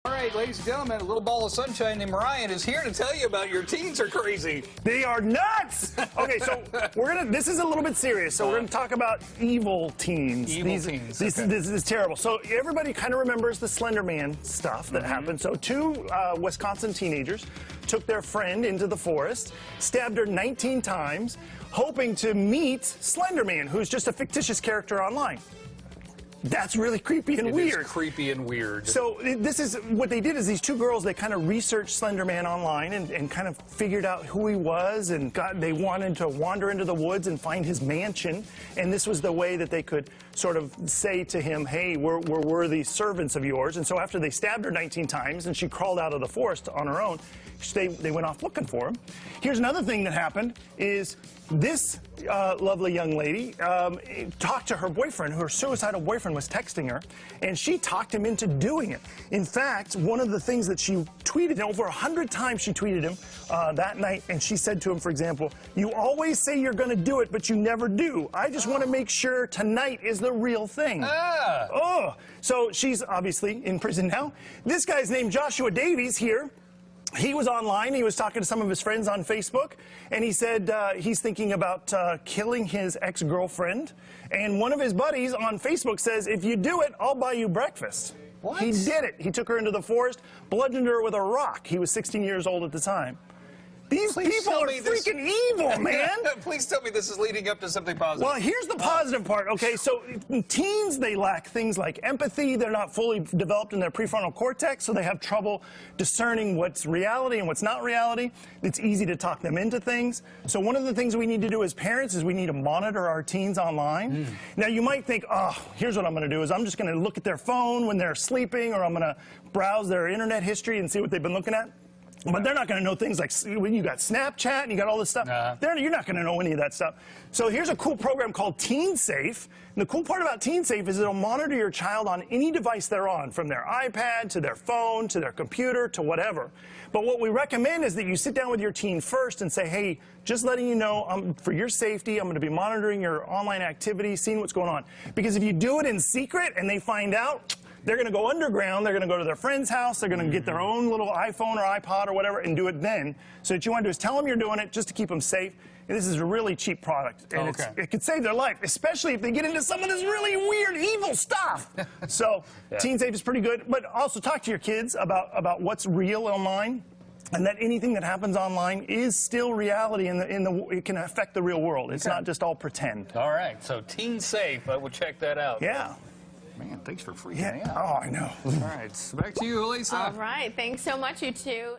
All right, ladies and gentlemen, a little ball of sunshine named Ryan is here to tell you about your teens are crazy. They are nuts! Okay, so this is a little bit serious. So we're gonna talk about evil teens. Evil teens. This is terrible. So everybody kind of remembers the Slender Man stuff that happened. So two Wisconsin teenagers took their friend into the forest, stabbed her 19 times, hoping to meet Slender Man, who's just a fictitious character online. That's really creepy and weird. It is creepy and weird. So this is what they did is these two girls, they kind of researched Slender Man online and kind of figured out who he was, and they wanted to wander into the woods and find his mansion. And this was the way that they could sort of say to him, hey, we're worthy servants of yours. And so after they stabbed her 19 times and she crawled out of the forest on her own, they went off looking for him. Here's another thing that happened is this lovely young lady talked to her boyfriend, her suicidal boyfriend was texting her, and she talked him into doing it. In fact, one of the things that she tweeted, over 100 times she tweeted him that night, and she said to him, for example, you always say you're going to do it, but you never do. I just want to make sure tonight is the real thing. Oh, so she's obviously in prison now. This guy's named Joshua Davies here. He was online, he was talking to some of his friends on Facebook, and he said he's thinking about killing his ex-girlfriend. And one of his buddies on Facebook says, if you do it, I'll buy you breakfast. What? He did it. He took her into the forest, bludgeoned her with a rock. He was 16 years old at the time. These people are freaking evil, man. Please tell me this is leading up to something positive. Well, here's the positive part. Okay, so teens, they lack things like empathy. They're not fully developed in their prefrontal cortex, so they have trouble discerning what's reality and what's not reality. It's easy to talk them into things. So one of the things we need to do as parents is we need to monitor our teens online. Now, you might think, oh, here's what I'm going to do is I'm just going to look at their phone when they're sleeping, or I'm going to browse their internet history and see what they've been looking at. But they're not going to know things like when you got Snapchat and you got all this stuff. You're not going to know any of that stuff. So here's a cool program called Teen Safe. And the cool part about Teen Safe is it'll monitor your child on any device they're on, from their iPad to their phone to their computer to whatever. But what we recommend is that you sit down with your teen first and say, hey, just letting you know, for your safety, I'm going to be monitoring your online activity, seeing what's going on. Because if you do it in secret and they find out, they're going to go underground, they're going to go to their friend's house, they're going to get their own little iPhone or iPod or whatever and do it then. So what you want to do is tell them you're doing it just to keep them safe. And this is a really cheap product. And it could save their life, especially if they get into some of this really weird, evil stuff. So Teen Safe is pretty good. But also talk to your kids about what's real online, and that anything that happens online is still reality, and it can affect the real world. It's not just all pretend. All right, so Teen Safe, I will check that out. Yeah. Man, thanks for freaking out. Oh, I know. All right, back to you, Elisa. All right, thanks so much, you two.